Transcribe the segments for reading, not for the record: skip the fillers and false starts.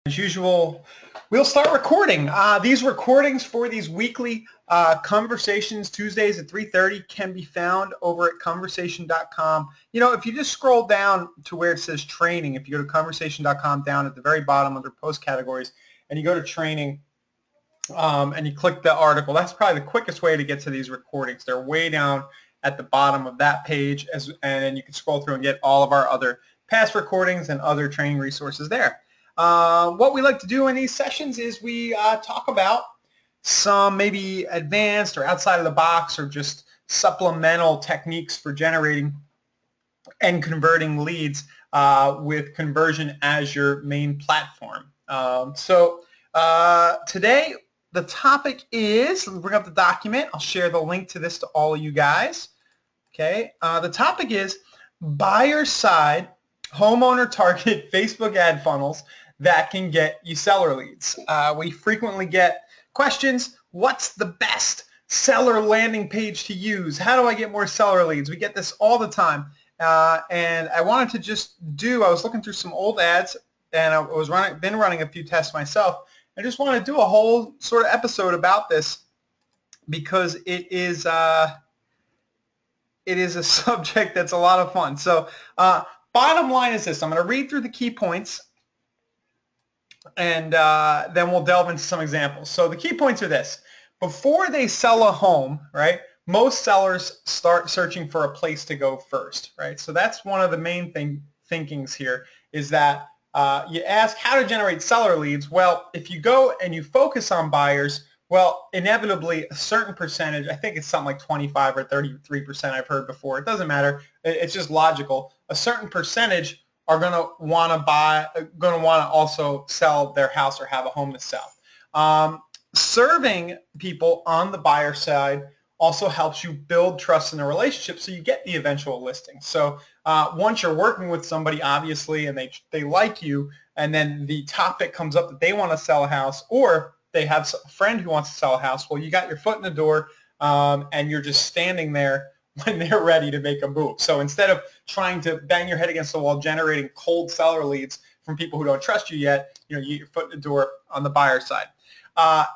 As usual, we'll start recording. These recordings for these weekly conversations Tuesdays at 3:30 can be found over at Kunversation.com. You know, if you just scroll down to where it says training, if you go to Kunversation.com down at the very bottom under post categories, and you go to training and you click the article, that's probably the quickest way to get to these recordings. They're way down at the bottom of that page, and you can scroll through and get all of our other past recordings and other training resources there. What we like to do in these sessions is we talk about some maybe advanced or outside of the box or just supplemental techniques for generating and converting leads with conversion as your main platform. Today the topic is, let me bring up the document. I'll share the link to this to all of you guys. Okay, the topic is buyer side homeowner targeted Facebook ad funnels that can get you seller leads. We frequently get questions, what's the best seller landing page to use? How do I get more seller leads? We get this all the time. And I wanted to I was looking through some old ads, and I was been running a few tests myself. I just want to do a whole sort of episode about this because it is a subject that's a lot of fun. So bottom line is this. I'm going to read through the key points, and then we'll delve into some examples. So the key points are this. Before they sell a home, right, most sellers start searching for a place to go first, right? So that's one of the main thinkings here is that you ask how to generate seller leads. Well, if you go and you focus on buyers, well, inevitably a certain percentage, I think it's something like 25 or 33% I've heard before. It doesn't matter. It's just logical. A certain percentage are going to want to also sell their house or have a home to sell. Serving people on the buyer side also helps you build trust in a relationship so you get the eventual listing. So once you're working with somebody, obviously, and they like you, and then the topic comes up that they want to sell a house, or they have a friend who wants to sell a house, well, you got your foot in the door, and you're just standing there when they're ready to make a move. So instead of trying to bang your head against the wall generating cold seller leads from people who don't trust you yet, you get your foot in the door on the buyer side.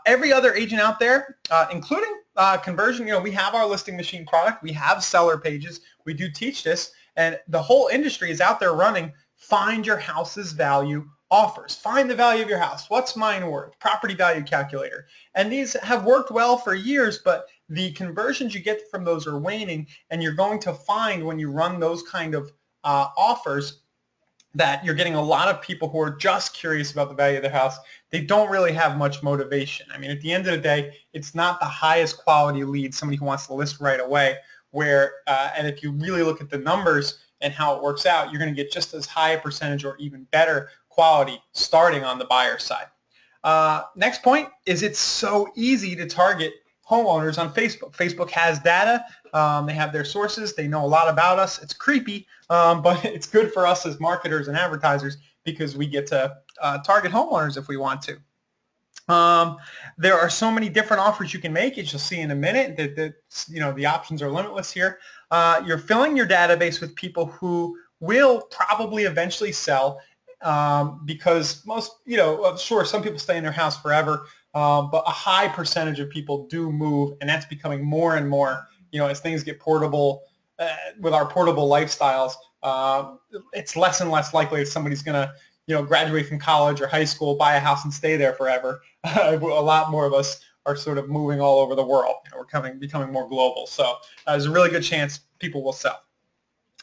Every other agent out there, including Conversion, we have our listing machine product. We have seller pages. We do teach this, and the whole industry is out there running find your house's value offers. Find the value of your house. What's mine worth? Property value calculator. And these have worked well for years, but the conversions you get from those are waning, and you're going to find when you run those kind of offers that you're getting a lot of people who are just curious about the value of their house. They don't really have much motivation. I mean, at the end of the day, it's not the highest quality lead, somebody who wants to list right away, and if you really look at the numbers and how it works out, you're going to get just as high a percentage or even better quality starting on the buyer side. Next point is it's so easy to target homeowners on Facebook. Facebook has data. They have their sources. They know a lot about us. It's creepy, but it's good for us as marketers and advertisers because we get to target homeowners if we want to. There are so many different offers you can make, as you'll see in a minute. The options are limitless here. You're filling your database with people who will probably eventually sell because most, sure, some people stay in their house forever, but a high percentage of people do move, and that's becoming more and more, as things get portable, with our portable lifestyles, it's less and less likely that somebody's going to, graduate from college or high school, buy a house and stay there forever. A lot more of us are sort of moving all over the world. We're becoming more global. So there's a really good chance people will sell.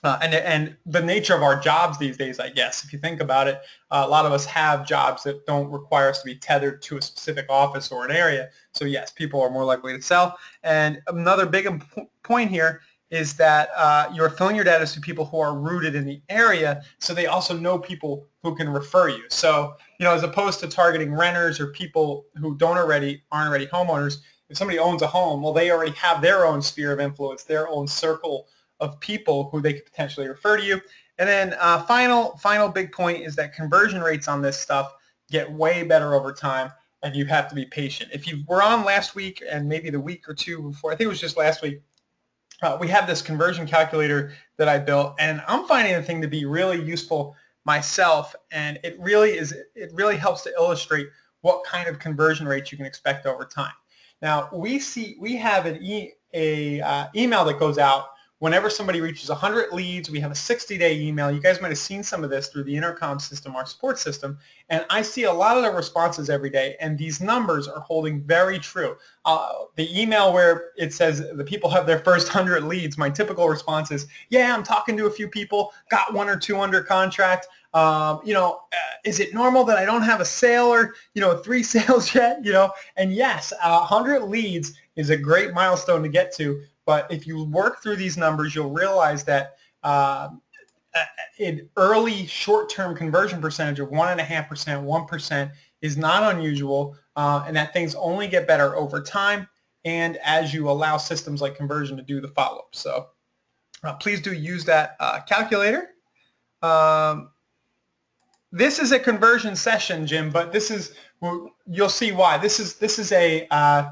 And the nature of our jobs these days, I guess, if you think about it, a lot of us have jobs that don't require us to be tethered to a specific office or an area. So yes, people are more likely to sell. And another big point here is that you're filling your data to people who are rooted in the area, so they also know people who can refer you. So, as opposed to targeting renters or people who aren't already homeowners, if somebody owns a home, well, they already have their own sphere of influence, their own circle of people who they could potentially refer to you. And then final big point is that conversion rates on this stuff get way better over time, and you have to be patient. If you were on last week and maybe the week or two before, I think it was just last week, we have this conversion calculator that I built, and I'm finding the thing to be really useful myself, and it really helps to illustrate what kind of conversion rates you can expect over time. Now we have an email that goes out whenever somebody reaches 100 leads. We have a 60-day email. You guys might have seen some of this through the intercom system, our support system, and I see a lot of the responses every day, and these numbers are holding very true. The email where it says the people have their first 100 leads, my typical response is, yeah, I'm talking to a few people, got 1 or 2 under contract. Is it normal that I don't have a sale or 3 sales yet? And yes, 100 leads is a great milestone to get to. But if you work through these numbers, you'll realize that an early short-term conversion percentage of 1.5%, 1% is not unusual, and that things only get better over time and as you allow systems like Conversion to do the follow-up. So please do use that calculator. This is a conversion session, Jim, but you'll see why. This is a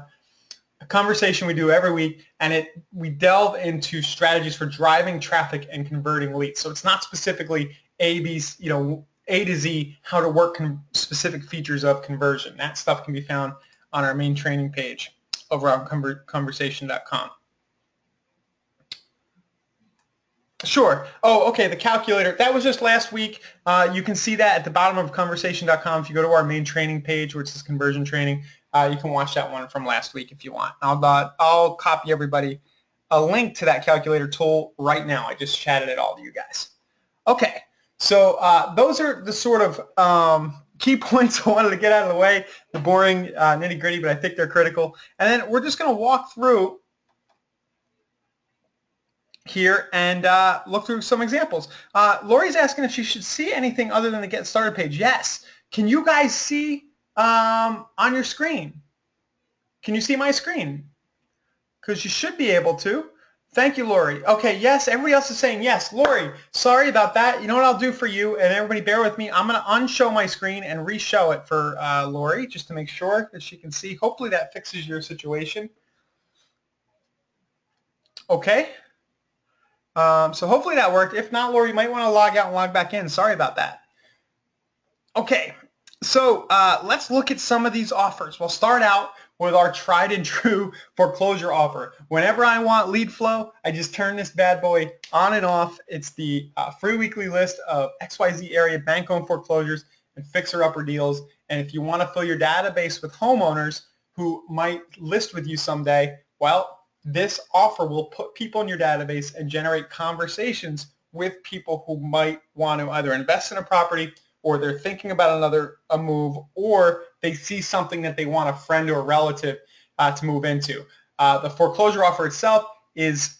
conversation we do every week, and we delve into strategies for driving traffic and converting leads. So it's not specifically A to Z how to work specific features of conversion. That stuff can be found on our main training page over on Kunversation.com. Sure. Oh, okay, the calculator. That was just last week. You can see that at the bottom of Kunversation.com. If you go to our main training page where it says conversion training, you can watch that one from last week if you want. I'll copy everybody a link to that calculator tool right now. I just chatted it all to you guys. Okay, so those are the sort of key points I wanted to get out of the way, the boring nitty-gritty, but I think they're critical. And then we're just going to walk through here and look through some examples. Lori's asking if she should see anything other than the Get Started page. Yes. Can you guys see on your screen? Can you see my screen? Because you should be able to. Thank you, Lori. Okay, yes, everybody else is saying yes. Lori, sorry about that. You know what I'll do for you, and everybody bear with me. I'm going to unshow my screen and re-show it for Lori just to make sure that she can see. Hopefully that fixes your situation. Okay. So hopefully that worked. If not, Lori, you might want to log out and log back in. Sorry about that. Okay, so let's look at some of these offers. We'll start out with our tried and true foreclosure offer. Whenever I want lead flow, I just turn this bad boy on and off. It's the free weekly list of XYZ area bank-owned foreclosures and fixer-upper deals. And if you want to fill your database with homeowners who might list with you someday, well, this offer will put people in your database and generate conversations with people who might want to either invest in a property, or they're thinking about a move, or they see something that they want a friend or a relative to move into. The foreclosure offer itself is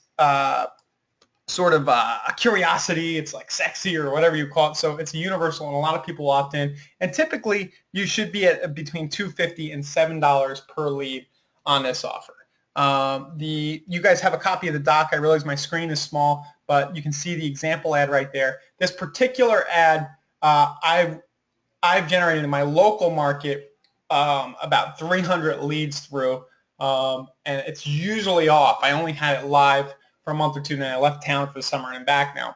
sort of a curiosity. It's like sexy or whatever you call it. So it's universal, and a lot of people opt in. And typically, you should be at between $2.50 and $7 per lead on this offer. You guys have a copy of the doc. I realize my screen is small, but you can see the example ad right there. This particular ad, I've generated in my local market about 300 leads through, and it's usually off. I only had it live for a month or two, and then I left town for the summer and I'm back now.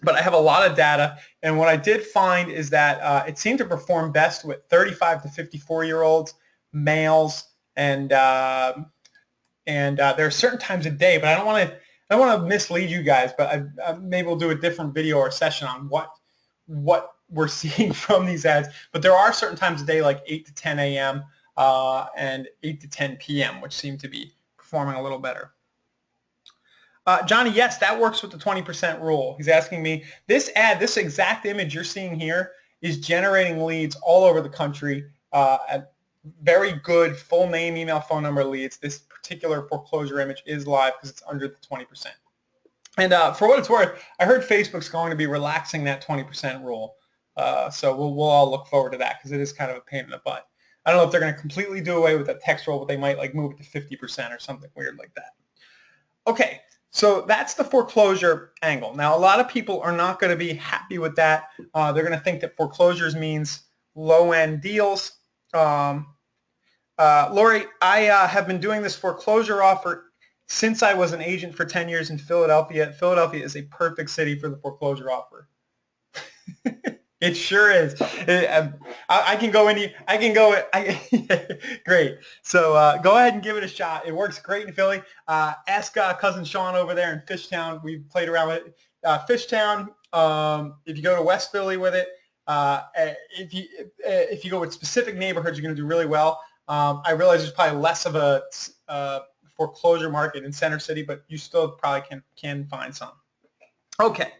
But I have a lot of data, and what I did find is that it seemed to perform best with 35 to 54-year-olds, males, and there are certain times of day, but I don't want to mislead you guys, but maybe we'll do a different video or session on what we're seeing from these ads. But there are certain times of day like 8 to 10 a.m. And 8 to 10 p.m., which seem to be performing a little better. Johnny, yes, that works with the 20% rule. He's asking me, this exact image you're seeing here is generating leads all over the country at very good full name, email, phone number leads. This particular foreclosure image is live because it's under the 20%. And for what it's worth, I heard Facebook's going to be relaxing that 20% rule. So we'll all look forward to that because it is kind of a pain in the butt. I don't know if they're going to completely do away with that text rule, but they might like move it to 50% or something weird like that. Okay, so that's the foreclosure angle. Now, a lot of people are not going to be happy with that. They're going to think that foreclosures means low-end deals. Lori, I have been doing this foreclosure offer since I was an agent for 10 years in Philadelphia. Philadelphia is a perfect city for the foreclosure offer. It sure is. I can go any. I can go. Great. So go ahead and give it a shot. It works great in Philly. Ask cousin Sean over there in Fishtown. We've played around with it. Fishtown. If you go to West Philly with it, if you go with specific neighborhoods, you're going to do really well. I realize there's probably less of a foreclosure market in Center City, but you still probably can find some. Okay.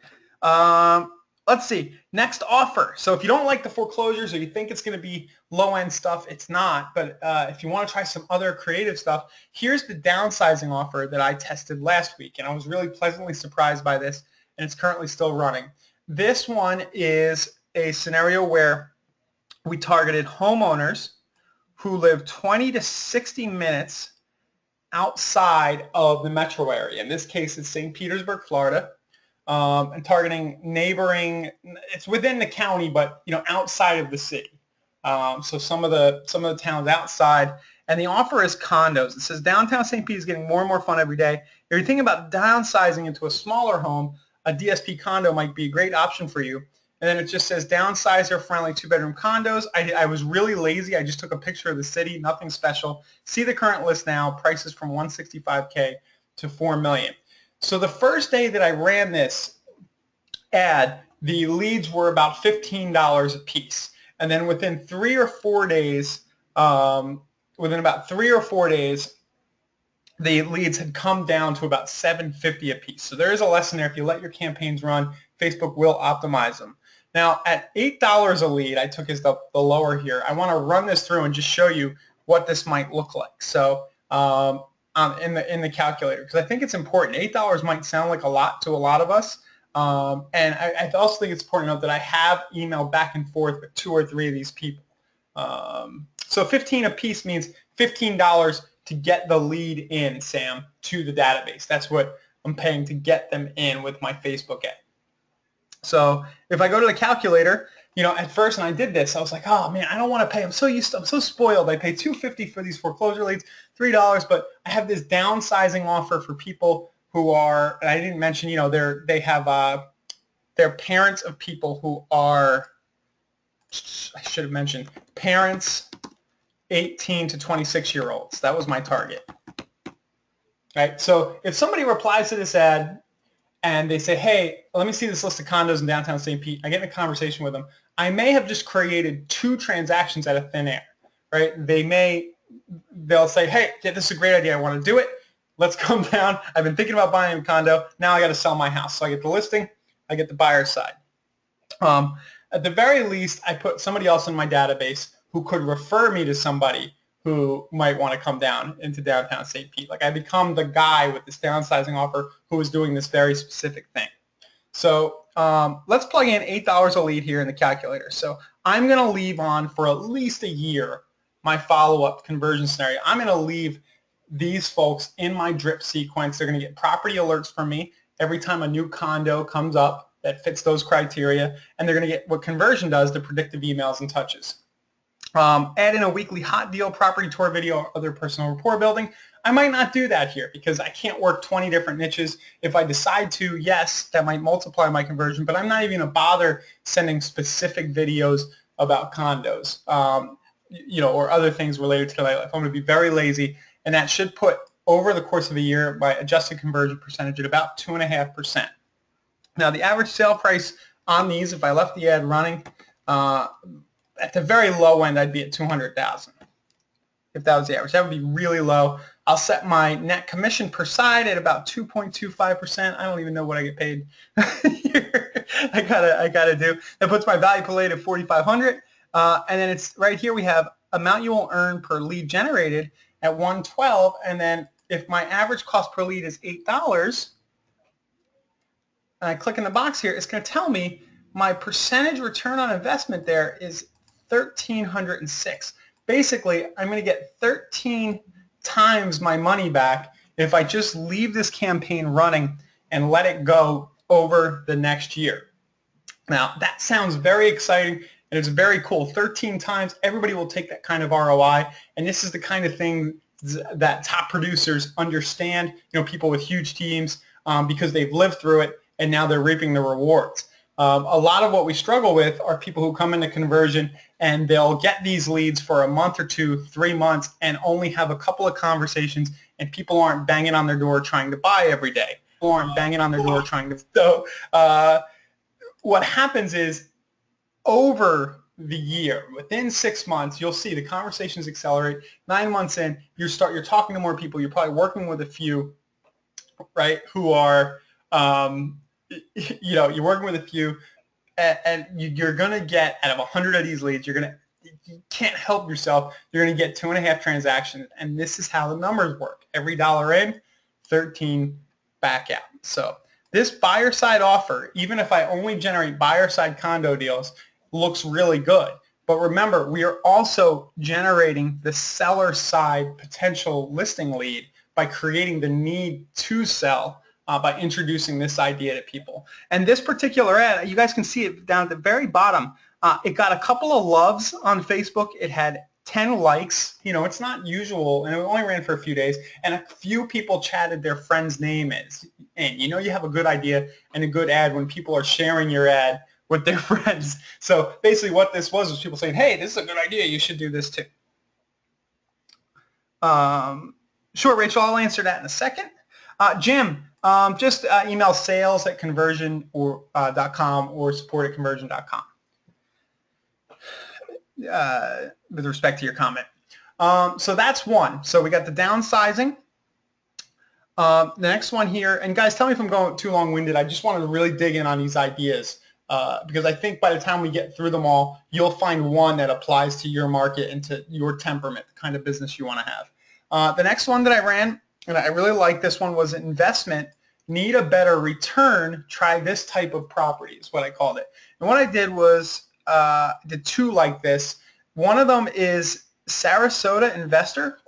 Let's see. Next offer. So if you don't like the foreclosures or you think it's going to be low-end stuff, it's not. But if you want to try some other creative stuff, here's the downsizing offer that I tested last week. And I was really pleasantly surprised by this, and it's currently still running. This one is a scenario where we targeted homeowners who live 20 to 60 minutes outside of the metro area. In this case, it's St. Petersburg, Florida. And targeting neighboring, it's within the county, but outside of the city. So some of the towns outside, and the offer is condos. It says downtown St. Pete is getting more and more fun every day. If you're thinking about downsizing into a smaller home, a DSP condo might be a great option for you. And then it just says downsizer friendly 2-bedroom condos. I was really lazy. I just took a picture of the city, nothing special. See the current list now. Prices from $165K to $4 million. So the first day that I ran this ad, the leads were about $15 a piece. And then within 3 or 4 days, within about 3 or 4 days, the leads had come down to about $7.50 a piece. So there is a lesson there. If you let your campaigns run, Facebook will optimize them. Now at $8 a lead, I took as the lower here. I want to run this through and just show you what this might look like. So in the calculator, because I think it's important. $8 might sound like a lot to a lot of us, and I also think it's important to note that I have emailed back and forth with 2 or 3 of these people. So 15 a piece means $15 to get the lead in, Sam, to the database. That's what I'm paying to get them in with my Facebook ad. So if I go to the calculator, at first, and I did this, I was like, oh man, I don't want to pay. I'm so spoiled. I pay $2.50 for these foreclosure leads, $3, but I have this downsizing offer for people who are, and I didn't mention, they're parents of people who are, I should have mentioned, parents 18 to 26-year-olds. That was my target. Right. So if somebody replies to this ad and they say, hey, let me see this list of condos in downtown St. Pete, I get in a conversation with them. I may have just created 2 transactions out of thin air, right? They'll say, hey, yeah, this is a great idea. I want to do it. Let's come down. I've been thinking about buying a condo. Now I got to sell my house. So I get the listing. I get the buyer side. At the very least, I put somebody else in my database who could refer me to somebody who might want to come down into downtown St. Pete. Like I become the guy with this downsizing offer who is doing this very specific thing. So let's plug in $8 a lead here in the calculator. So I'm going to leave on for at least a year my follow-up conversion scenario. I'm going to leave these folks in my drip sequence. They're going to get property alerts from me every time a new condo comes up that fits those criteria, and they're going to get what conversion does, the predictive emails and touches. Add in a weekly hot deal, property tour video, or other personal rapport building. I might not do that here because I can't work 20 different niches. If I decide to, yes, that might multiply my conversion, but I'm not even going to bother sending specific videos about condos, or other things related to my life. I'm going to be very lazy, and that should put, over the course of a year, my adjusted conversion percentage at about 2.5%. Now, the average sale price on these, if I left the ad running, at the very low end, I'd be at $200,000. If that was the average, that would be really low. I'll set my net commission per side at about 2.25%. I don't even know what I get paid here. I gotta do. That puts my value per lead at $4,500. And then it's right here we have amount you will earn per lead generated at $112. And then if my average cost per lead is $8, and I click in the box here, it's going to tell me my percentage return on investment there is 1,306. Basically, I'm going to get 13 times my money back if I just leave this campaign running and let it go over the next year. Now, that sounds very exciting, and it's very cool. 13 times, everybody will take that kind of ROI, and this is the kind of thing that top producers understand, people with huge teams, because they've lived through it, and now they're reaping the rewards. A lot of what we struggle with are people who come into conversion and they'll get these leads for a month or two, 3 months, and only have a couple of conversations, and people aren't banging on their door trying to buy every day. People aren't banging on their door trying to. So what happens is over the year, within 6 months, you'll see the conversations accelerate. 9 months in, you're talking to more people. You're probably working with a few, right, who are, you're working with a few, and you're going to get, out of 100 of these leads, you can't help yourself. You're going to get 2.5 transactions, and this is how the numbers work. Every dollar in, 13 back out. So this buyer side offer, even if I only generate buyer side condo deals, looks really good. But remember, we are also generating the seller side potential listing lead by creating the need to sell by introducing this idea to people. And this particular ad, you guys can see it down at the very bottom. It got a couple of loves on Facebook. It had 10 likes. It's not usual, and it only ran for a few days. And a few people chatted their friend's name is. And you have a good idea and a good ad when people are sharing your ad with their friends. So basically what this was people saying, hey, this is a good idea. You should do this too. Sure, Rachel, I'll answer that in a second. Jim, just email sales@conversion.com or support@conversion.com with respect to your comment. So that's one. So we got the downsizing. The next one here, and guys, tell me if I'm going too long-winded. I just wanted to really dig in on these ideas because I think by the time we get through them all, you'll find one that applies to your market and to your temperament, the kind of business you want to have. The next one that I ran, and I really like this one, was investment. Need a better return, try this type of property is what I called it. And what I did was did two like this. One of them is Sarasota investor, ?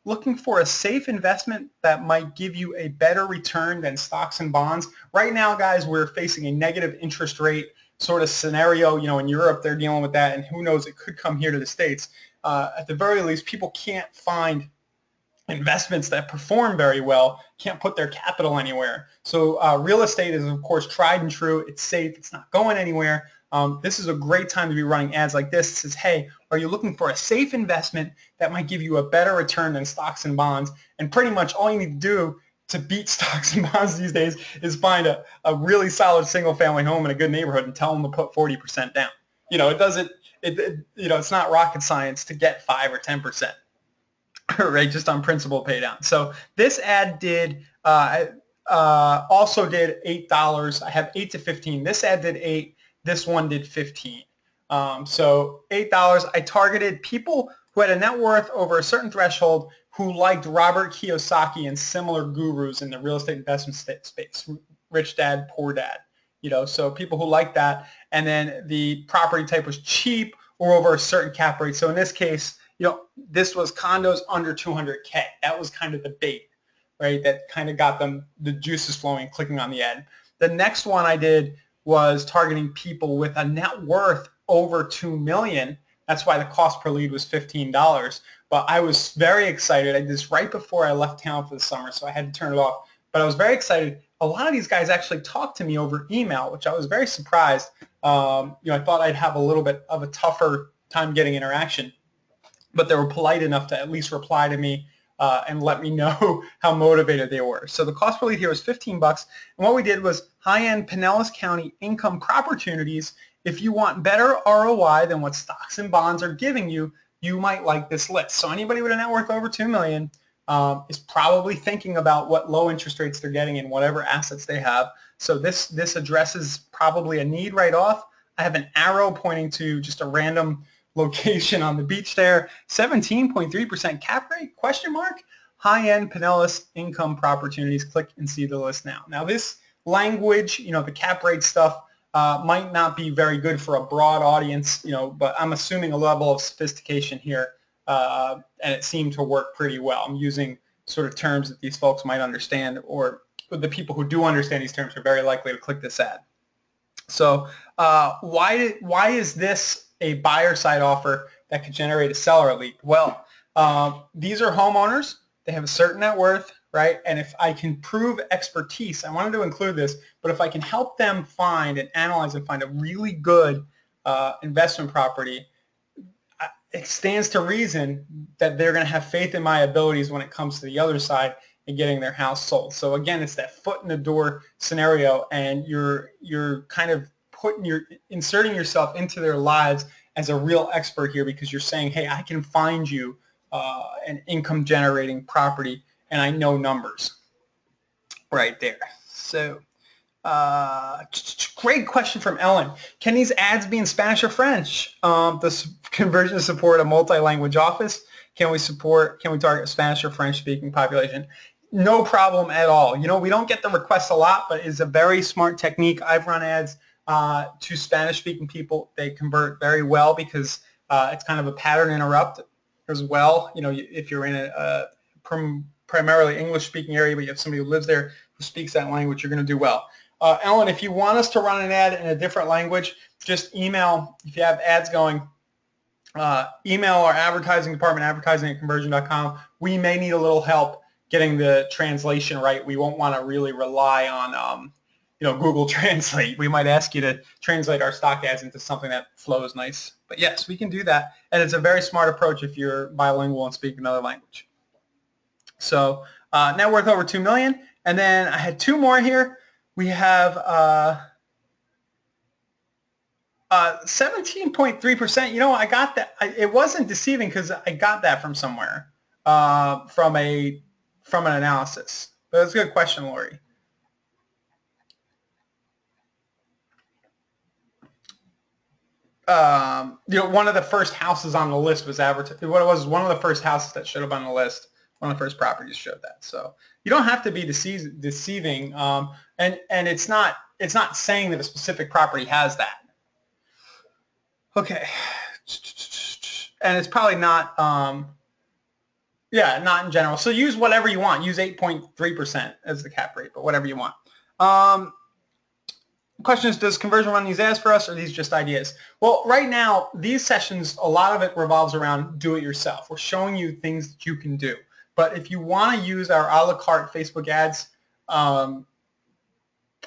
Looking for a safe investment that might give you a better return than stocks and bonds. Right now, guys, we're facing a negative interest rate sort of scenario. In Europe, they're dealing with that, and who knows, it could come here to the States. At the very least, people can't find investments that perform very well, can't put their capital anywhere. So real estate is, of course, tried and true. It's safe. It's not going anywhere. This is a great time to be running ads like this. It says, hey, are you looking for a safe investment that might give you a better return than stocks and bonds? And pretty much all you need to do to beat stocks and bonds these days is find a really solid single-family home in a good neighborhood and tell them to put 40% down. It's not rocket science to get 5 or 10%. Right, just on principal pay down. So this ad did also did $8. I have 8 to 15. This ad did 8. This one did 15. So $8. I targeted people who had a net worth over a certain threshold who liked Robert Kiyosaki and similar gurus in the real estate investment space. Rich dad, poor dad. So people who like that. And then the property type was cheap or over a certain cap rate. So in this case, this was condos under 200K. That was kind of the bait, right? That kind of got them the juices flowing, clicking on the ad. The next one I did was targeting people with a net worth over $2 million. That's why the cost per lead was $15. But I was very excited. I did this right before I left town for the summer, so I had to turn it off. But I was very excited. A lot of these guys actually talked to me over email, which I was very surprised. I thought I'd have a little bit of a tougher time getting interaction. But they were polite enough to at least reply to me and let me know how motivated they were. So the cost per lead here was $15. And what we did was high-end Pinellas County income opportunities. If you want better ROI than what stocks and bonds are giving you, you might like this list. So anybody with a net worth over $2 million is probably thinking about what low interest rates they're getting in whatever assets they have. So this addresses probably a need right off. I have an arrow pointing to just a random location on the beach there. 17.3% cap rate, ? High-end Pinellas income opportunities. Click and see the list now. Now this language, the cap rate stuff might not be very good for a broad audience, but I'm assuming a level of sophistication here, and it seemed to work pretty well. I'm using sort of terms that these folks might understand, or the people who do understand these terms are very likely to click this ad. So why is this a buyer side offer that could generate a seller lead? Well, these are homeowners. They have a certain net worth. right? And if I can prove expertise, I wanted to include this, but if I can help them find and analyze and find a really good investment property, it stands to reason that they're going to have faith in my abilities when it comes to the other side and getting their house sold. So again, it's that foot in the door scenario, and you're kind of inserting yourself into their lives as a real expert here, because you're saying, hey, I can find you an income generating property, and I know numbers right there. So great question from Ellen. Can these ads be in Spanish or French? Does conversion support a multi-language office? Can we target Spanish or French speaking population? No problem at all. You know, we don't get the requests a lot, but it's a very smart technique. I've run ads to Spanish speaking people. They convert very well because it's kind of a pattern interrupt as well. You know, if you're in a primarily English speaking area, but you have somebody who lives there who speaks that language, you're going to do well. Ellen, if you want us to run an ad in a different language, just email. If you have ads going, email our advertising department, advertising@conversion.com. We may need a little help getting the translation right. We won't want to really rely on Google Translate. We might ask you to translate our stock ads into something that flows nice. But yes, we can do that, and it's a very smart approach if you're bilingual and speak another language. So net worth over $2 million, and then I had two more here. We have 17.3%. You know, I got that. It wasn't deceiving because I got that from somewhere, from an analysis. But it's a good question, Lori. One of the first houses on the list was advertised. What it was one of the first houses that showed up on the list. One of the first properties showed that. So you don't have to be deceiving, and it's not saying that a specific property has that. Okay, and it's probably not. Not in general. So use whatever you want. Use 8.3% as the cap rate, but whatever you want. The question is, does conversion run these ads for us, or are these just ideas? Well, right now, these sessions, a lot of it revolves around do-it-yourself. We're showing you things that you can do. But if you want to use our a la carte Facebook ads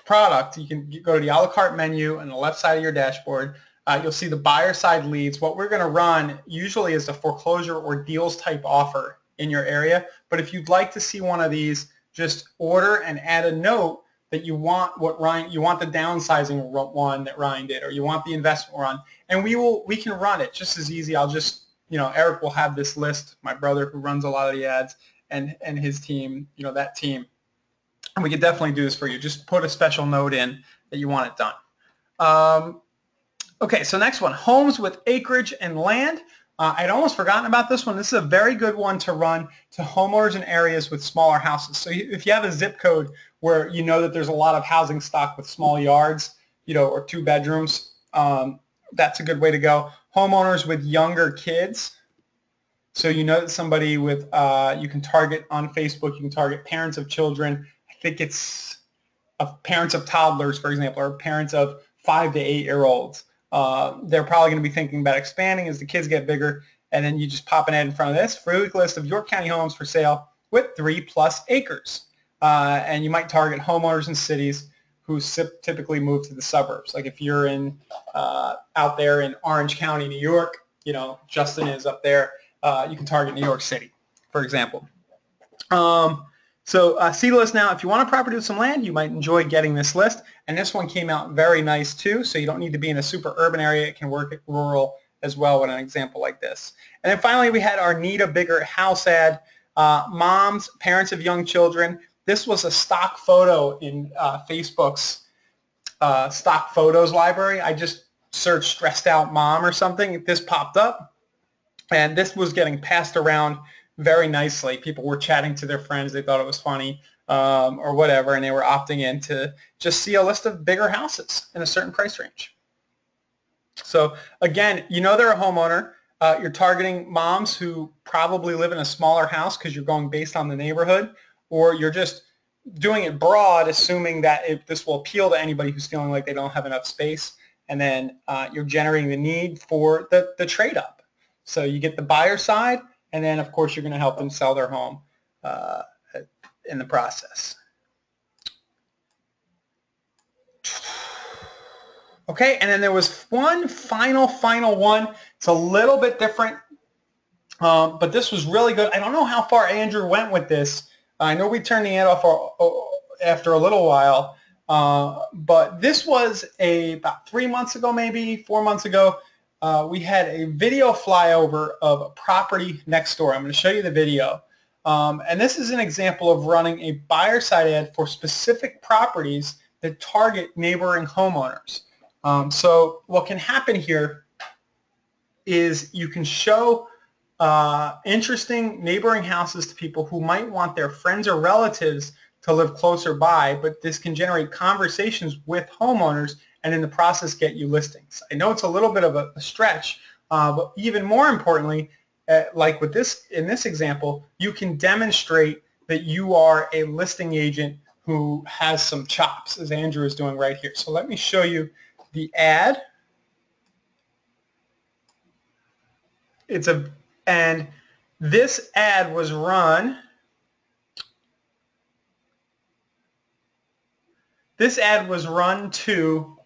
product, you can go to the a la carte menu on the left side of your dashboard. You'll see the buyer side leads. What we're going to run usually is a foreclosure or deals type offer in your area. But if you'd like to see one of these, just order and add a note that you want the downsizing one that Ryan did, or you want the investment run, and we can run it just as easy. I'll just, Eric will have this list, my brother who runs a lot of the ads, and his team, that team, and we could definitely do this for you. Just put a special note in that you want it done. Okay, so next one, homes with acreage and land. I'd almost forgotten about this one. This is a very good one to run to homeowners in areas with smaller houses. So if you have a zip code where you know that there's a lot of housing stock with small yards, or 2 bedrooms, that's a good way to go. Homeowners with younger kids. So that somebody with, you can target on Facebook, you can target parents of children. I think it's parents of toddlers, for example, or parents of 5 to 8-year-olds. They're probably going to be thinking about expanding as the kids get bigger, and then you just pop an ad in front of this. Free week list of York County homes for sale with 3+ acres. And you might target homeowners in cities who typically move to the suburbs. Like if you're out there in Orange County, New York, Justin is up there, you can target New York City, for example. So see the list now. If you want a property with some land, you might enjoy getting this list. And this one came out very nice too, so you don't need to be in a super urban area. It can work at rural as well with an example like this. And then finally, we had our Need a Bigger House ad. Moms, parents of young children. This was a stock photo in Facebook's stock photos library. I just searched stressed out mom or something. This popped up, and this was getting passed around very nicely. People were chatting to their friends. They thought it was funny or whatever, and they were opting in to just see a list of bigger houses in a certain price range. So again, they're a homeowner. You're targeting moms who probably live in a smaller house because you're going based on the neighborhood, or you're just doing it broad, assuming that this will appeal to anybody who's feeling like they don't have enough space, and then you're generating the need for the trade-up. So you get the buyer side, and then, of course, you're going to help them sell their home in the process. Okay, and then there was one final one. It's a little bit different, but this was really good. I don't know how far Andrew went with this. I know we turned the ad off after a little while, but this was about 3 months ago, maybe 4 months ago. We had a video flyover of a property next door. I'm going to show you the video. And this is an example of running a buyer side ad for specific properties that target neighboring homeowners. So what can happen here is you can show interesting neighboring houses to people who might want their friends or relatives to live closer by, but this can generate conversations with homeowners and in the process get you listings. I know it's a little bit of a stretch, but even more importantly, like with this, in this example, you can demonstrate that you are a listing agent who has some chops, as Andrew is doing right here. So let me show you the ad. And this ad was run. This ad was run to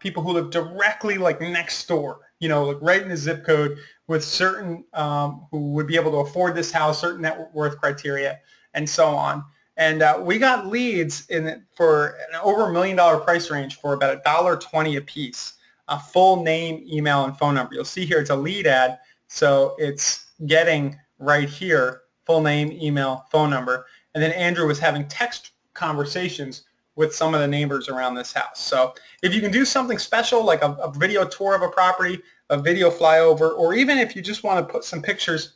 people who live directly like next door, you know, like right in the zip code with certain who would be able to afford this house, certain net worth criteria, and so on. And we got leads for an over $1 million price range for about $1.20 a piece. A full name, email, and phone number. You'll see here it's a lead ad, so it's getting right here full name, email, phone number. And then Andrew was having text conversations with some of the neighbors around this house. So if you can do something special like a video tour of a property, a video flyover, or even if you just want to put some pictures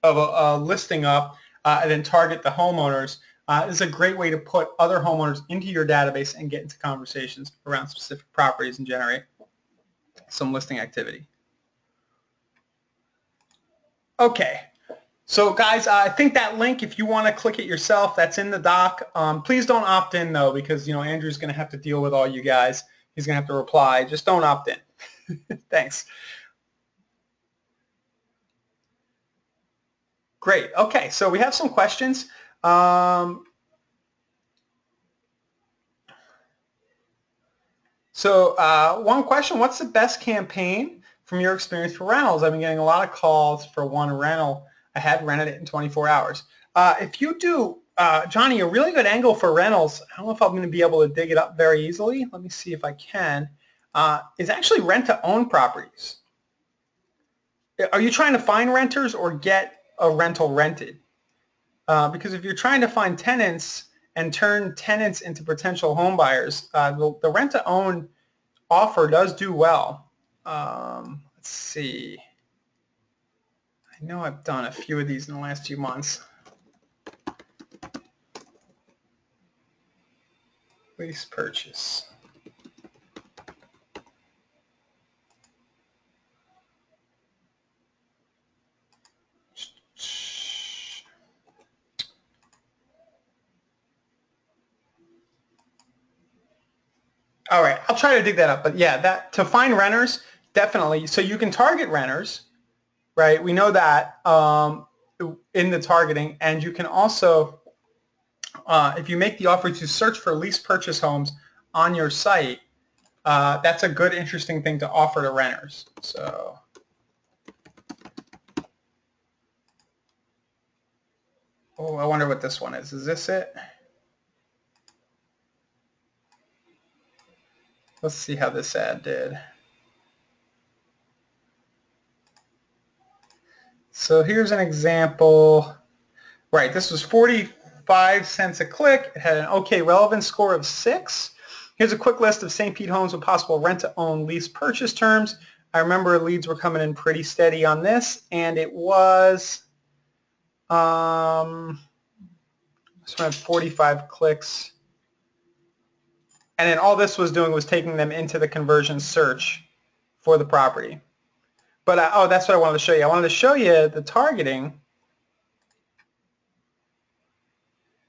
of a listing up and then target the homeowners, is a great way to put other homeowners into your database and get into conversations around specific properties and generate some listing activity. Okay. So guys, I think that link, if you want to click it yourself, that's in the doc. Please don't opt in though, because Andrew's going to have to deal with all you guys. He's going to have to reply. Just don't opt in. Thanks. Great. Okay, so we have some questions. One question: what's the best campaign from your experience for rentals? I've been getting a lot of calls for one rental. I had rented it in 24 hours. If you do, Johnny, a really good angle for rentals, I don't know if I'm going to be able to dig it up very easily. Let me see if I can. Is actually rent-to-own properties. Are you trying to find renters or get a rental rented? Because if you're trying to find tenants and turn tenants into potential home buyers, the rent-to-own offer does do well. Let's see. I know I've done a few of these in the last few months. Lease purchase. All right, I'll try to dig that up. But yeah, that to find renters, definitely. So you can target renters, right? We know that in the targeting, and you can also, if you make the offer to search for lease purchase homes on your site, that's a good, interesting thing to offer to renters. So, oh, I wonder what this one is. Is this it? Let's see how this ad did. So here's an example. Right, this was 45 cents a click. It had an OK relevance score of 6. Here's a quick list of St. Pete homes with possible rent-to-own lease purchase terms. I remember leads were coming in pretty steady on this, and it was this one had 45 clicks. And then all this was doing was taking them into the conversion search for the property. But, oh, that's what I wanted to show you. I wanted to show you the targeting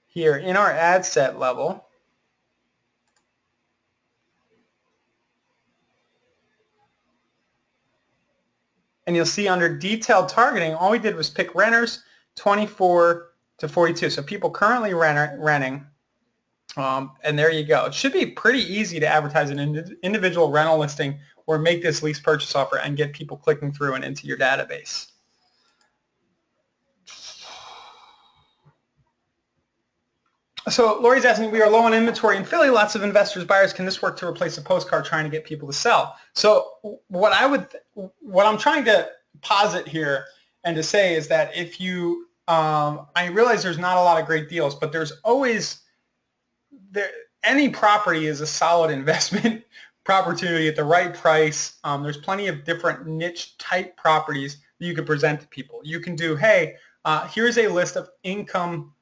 here in our ad set level. And you'll see under detailed targeting, all we did was pick renters 24 to 42. So people currently renting, and there you go. It should be pretty easy to advertise an individual rental listing or make this lease purchase offer and get people clicking through and into your database. So Lori's asking, we are low on inventory in Philly, lots of investors, buyers. Can this work to replace a postcard trying to get people to sell? So what I'm trying to posit here and to say is that if you, I realize there's not a lot of great deals, but there's always, any property is a solid investment opportunity at the right price. There's plenty of different niche type properties that you can present to people. You can do, hey, here's a list of income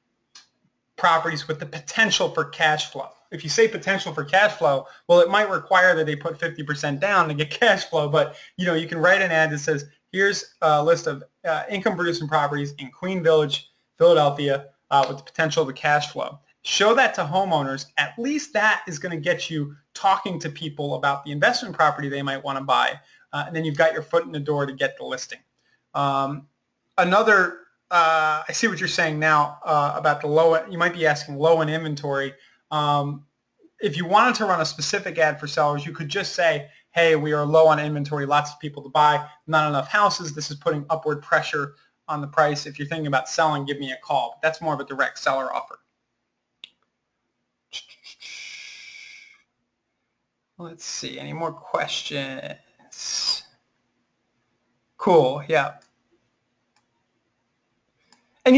properties with the potential for cash flow. If you say potential for cash flow, well, it might require that they put 50% down to get cash flow, but you can write an ad that says, here's a list of income producing properties in Queen Village, Philadelphia, with the potential to cash flow. Show that to homeowners. At least that is going to get you talking to people about the investment property they might want to buy, and then you've got your foot in the door to get the listing. I see what you're saying now about the low. You might be asking low in inventory. If you wanted to run a specific ad for sellers, you could just say, hey, we are low on inventory, lots of people to buy, not enough houses. This is putting upward pressure on the price. If you're thinking about selling, give me a call. But that's more of a direct seller offer. Let's see, any more questions? Cool, yeah. And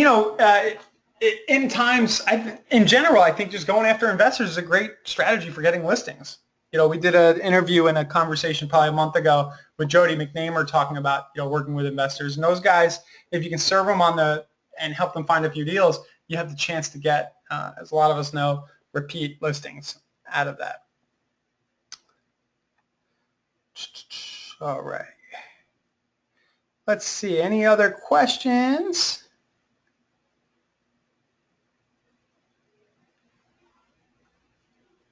in times, in general, I think just going after investors is a great strategy for getting listings. We did an interview and a conversation probably a month ago with Jody McNamer talking about working with investors. And those guys, if you can serve them and help them find a few deals, you have the chance to get, as a lot of us know, repeat listings out of that. All right. Let's see, any other questions?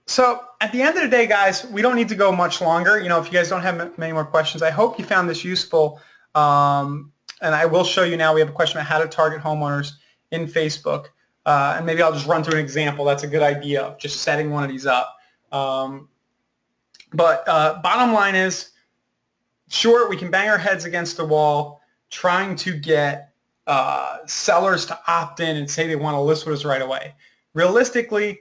So at the end of the day, guys, we don't need to go much longer. If you guys don't have many more questions, I hope you found this useful. And I will show you now. We have a question about how to target homeowners in Facebook. And maybe I'll just run through an example. That's a good idea of just setting one of these up. But bottom line is, sure, we can bang our heads against the wall trying to get sellers to opt in and say they want to list with us right away. Realistically,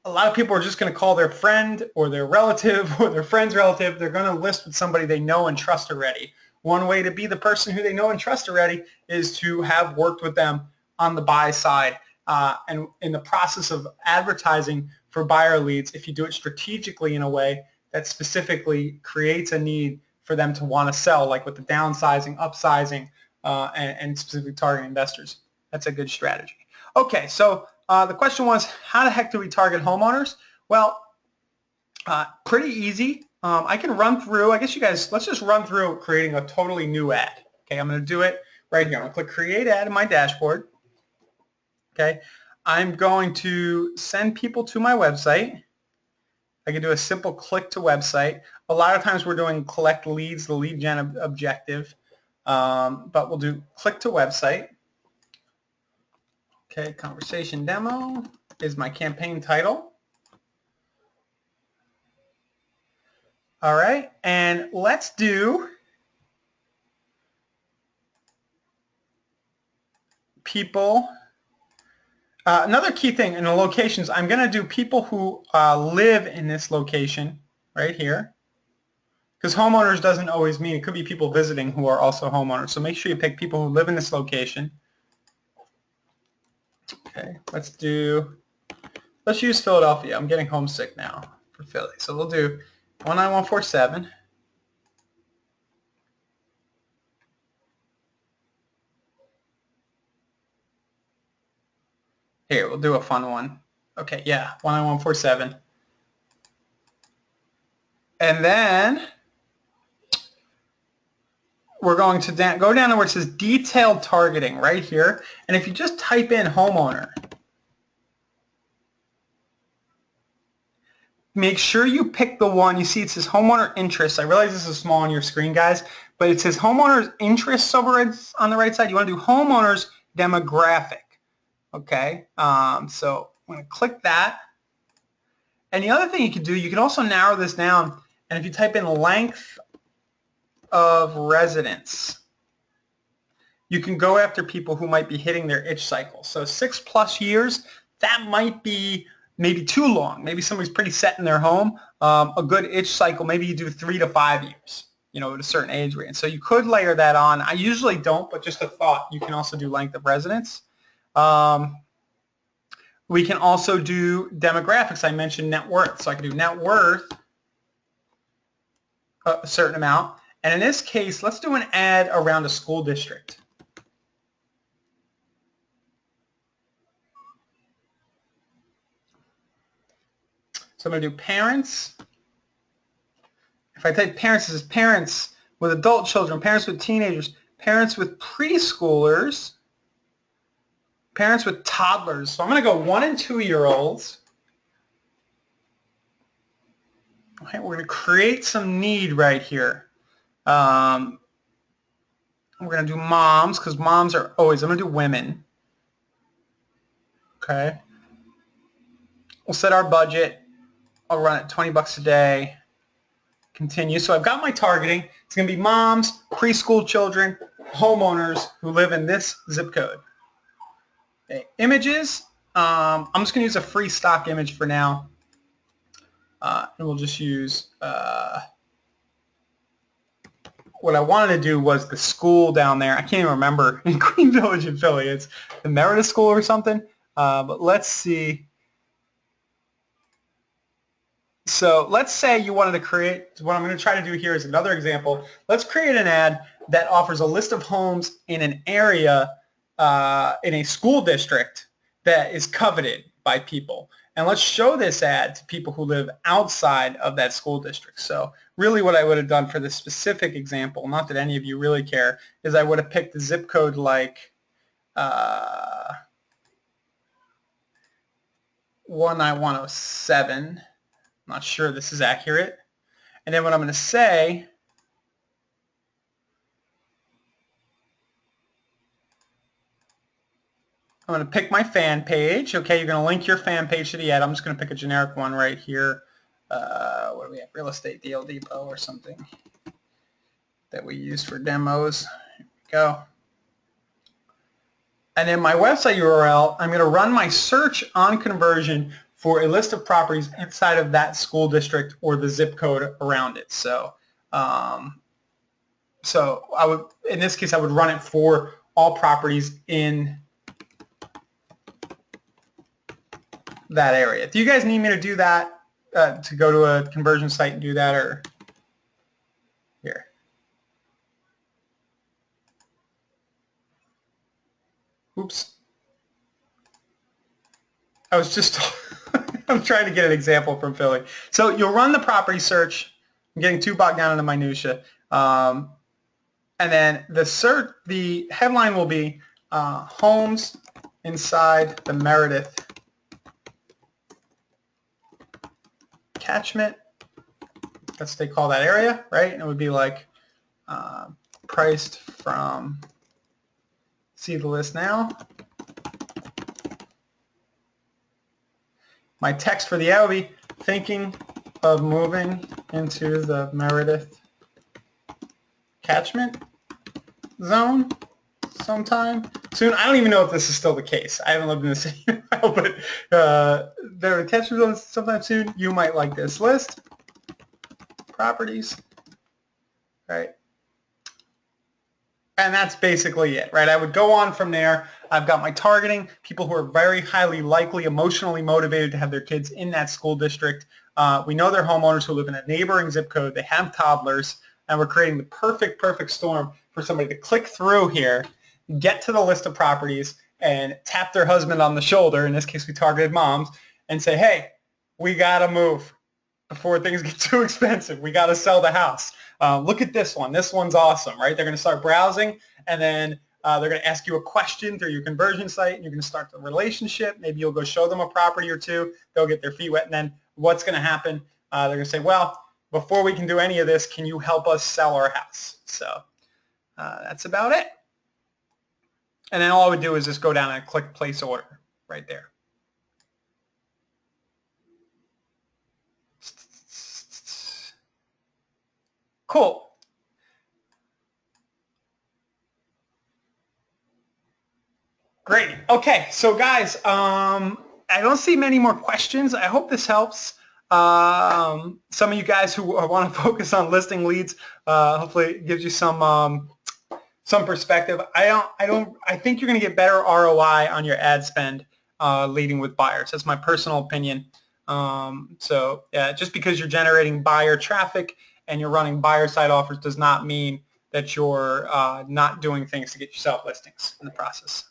a lot of people are just going to call their friend or their relative or their friend's relative. They're going to list with somebody they know and trust already. One way to be the person who they know and trust already is to have worked with them on the buy side. And in the process of advertising for buyer leads, if you do it strategically in a way that specifically creates a need for them to want to sell, like with the downsizing, upsizing, and specifically targeting investors, that's a good strategy. Okay, so the question was, how the heck do we target homeowners? Well, pretty easy. I can run through, I guess you guys, let's just run through creating a totally new ad. Okay, I'm going to do it right here. I'm going to click Create Ad in my dashboard. Okay, I'm going to send people to my website. I can do a simple click to website. A lot of times we're doing collect leads, the lead gen objective, but we'll do click to website. Okay, conversation demo is my campaign title. All right, and let's do people. Another key thing in the locations, I'm going to do people who live in this location right here, because homeowners doesn't always mean, it could be people visiting who are also homeowners. So make sure you pick people who live in this location. Okay, let's use Philadelphia. I'm getting homesick now for Philly. So we'll do 19147. Here, we'll do a fun one. Okay, yeah, 19147. And then we're going to go down to where it says detailed targeting right here. And if you just type in homeowner, make sure you pick the one. You see it says homeowner interests. I realize this is small on your screen, guys, but it says homeowners interests over on the right side. You want to do homeowners demographic. Okay, so I'm going to click that. And the other thing you can do, you can also narrow this down. And if you type in length of residence, you can go after people who might be hitting their itch cycle. So 6+ years, that might be maybe too long. Maybe somebody's pretty set in their home. A good itch cycle, maybe you do 3 to 5 years, at a certain age range. So you could layer that on. I usually don't, but just a thought. You can also do length of residence. We can also do demographics. I mentioned net worth. So I can do net worth, a certain amount. And in this case, let's do an ad around a school district. So I'm going to do parents. If I type parents, this is parents with adult children, parents with teenagers, parents with preschoolers, parents with toddlers. So I'm going to go 1 and 2-year-olds. Okay, we're going to create some need right here. We're going to do moms because moms are always, I'm going to do women. Okay. We'll set our budget. I'll run it $20 a day. Continue. So I've got my targeting. It's going to be moms, preschool children, homeowners who live in this zip code. Okay. Images. I'm just going to use a free stock image for now. And we'll just use what I wanted to do was the school down there. I can't even remember in Queen Village in Philly. It's the Meredith School or something. But let's see. So let's say you wanted to create, what I'm going to try to do here is another example. Let's create an ad that offers a list of homes in an area, in a school district that is coveted by people. And let's show this ad to people who live outside of that school district. So really what I would have done for this specific example, not that any of you really care, is I would have picked a zip code like 19107. I'm not sure this is accurate. And then what I'm going to say, I'm going to pick my fan page. Okay, you're going to link your fan page to the ad. I'm just going to pick a generic one right here. What do we have? Real Estate Deal Depot or something that we use for demos. Here we go. And then my website URL, I'm going to run my search on conversion for a list of properties inside of that school district or the zip code around it. So, so I would, in this case, I would run it for all properties in that area. Do you guys need me to do that, to go to a conversion site and do that, or here? Oops. I was just, I'm trying to get an example from Philly. So you'll run the property search. I'm getting too bogged down in the minutia. And then the headline will be homes inside the Meredith catchment. That's what they call that area, right? And it would be like priced from, see the list now. My text for the ad will be thinking of moving into the Meredith catchment zone sometime soon. I don't even know if this is still the case. I haven't lived in the city in a while, but the catchment zone sometime soon. You might like this list. Properties, right? And that's basically it, right? I would go on from there. I've got my targeting, people who are very highly likely, emotionally motivated to have their kids in that school district. We know they're homeowners who live in a neighboring zip code. They have toddlers, and we're creating the perfect storm for somebody to click through here, get to the list of properties, and tap their husband on the shoulder. In this case, we targeted moms, and say, hey, we got to move before things get too expensive. We got to sell the house. Look at this one. This one's awesome, right? They're going to start browsing, and then they're going to ask you a question through your conversion site, and you're going to start the relationship. Maybe you'll go show them a property or two. They'll get their feet wet, and then what's going to happen? They're going to say, well, before we can do any of this, can you help us sell our house? So that's about it. And then all I would do is just go down and click place order. right there. Cool. Great. Okay, so guys, I don't see many more questions. I hope this helps. Some of you guys who want to focus on listing leads, hopefully it gives you some perspective. I think you're going to get better ROI on your ad spend leading with buyers. That's my personal opinion. So yeah, just because you're generating buyer traffic and you're running buyer side offers does not mean that you're not doing things to get yourself listings in the process.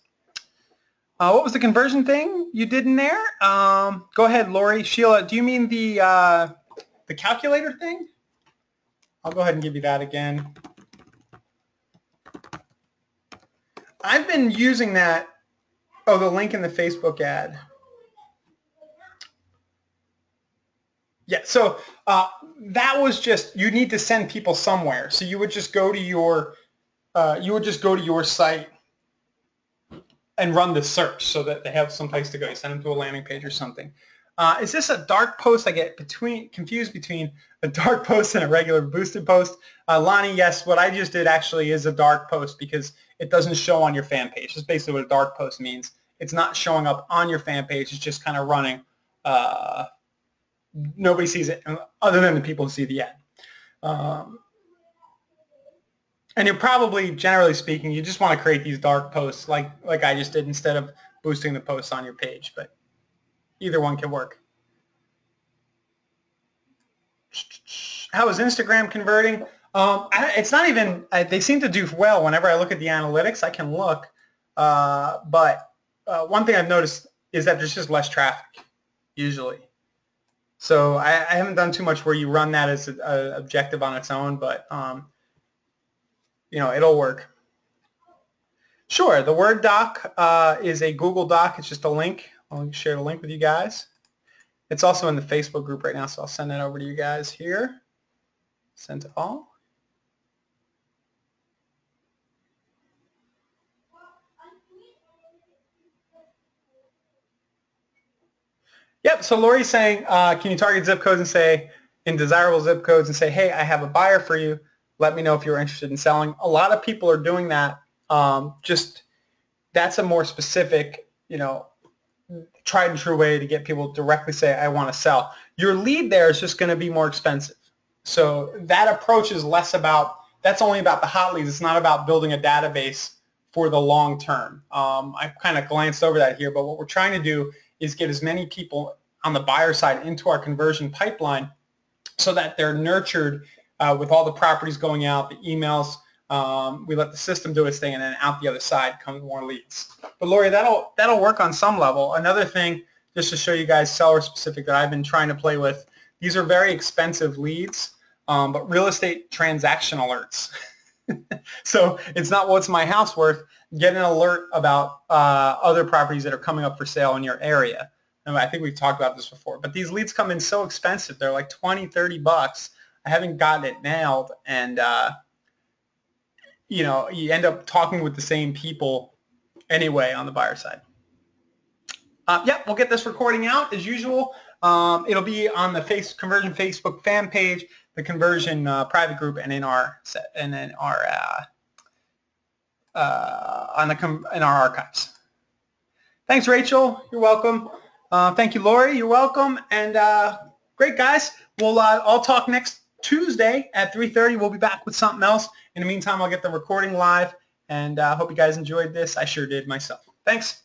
What was the conversion thing you did in there? Go ahead, Lori. Sheila, do you mean the calculator thing? I'll go ahead and give you that again. I've been using that. Oh, the link in the Facebook ad. Yeah, so that was just, you need to send people somewhere. So you would just go to your site and run the search so that they have some place to go. You send them to a landing page or something. Is this a dark post? I get confused between a dark post and a regular boosted post. Lonnie, yes, what I just did actually is a dark post because it doesn't show on your fan page. That's basically what a dark post means. It's not showing up on your fan page. It's just kind of running. Nobody sees it other than the people who see the ad. And you're probably, generally speaking, you just want to create these dark posts like I just did instead of boosting the posts on your page. But either one can work. How is Instagram converting? It's not even, they seem to do well whenever I look at the analytics. I can look. But one thing I've noticed is that there's just less traffic, usually. So I haven't done too much where you run that as an objective on its own, but you know, it'll work. Sure, the Word doc is a Google Doc. It's just a link. I'll share the link with you guys. It's also in the Facebook group right now, so I'll send that over to you guys here. Send to all. Yep, so Lori's saying, can you target zip codes and say, in desirable zip codes and say, hey, I have a buyer for you. Let me know if you're interested in selling. A lot of people are doing that. Just that's a more specific, you know, tried and true way to get people to directly say, I want to sell. Your lead there is just going to be more expensive. So that approach is less about, that's only about the hot leads. It's not about building a database for the long term. I kind of glanced over that here, but what we're trying to do is get as many people on the buyer side into our conversion pipeline so that they're nurtured with all the properties going out, the emails. We let the system do its thing, and then out the other side come more leads. But Lori, that'll work on some level. Another thing, just to show you guys seller specific that I've been trying to play with, these are very expensive leads, but real estate transaction alerts. So it's not what's my house worth. Get an alert about other properties that are coming up for sale in your area. And I think we've talked about this before, but these leads come in so expensive. They're like 20, 30 bucks. I haven't gotten it nailed, and you know, you end up talking with the same people anyway on the buyer side. Yep, we'll get this recording out as usual. It'll be on the Conversion Facebook fan page, the Conversion private group, and in our in our archives. Thanks, Rachel. You're welcome. Thank you, Lori. You're welcome. And great, guys. We'll all talk next Tuesday at 3:30. We'll be back with something else. In the meantime, I'll get the recording live, and I hope you guys enjoyed this. I sure did myself. Thanks.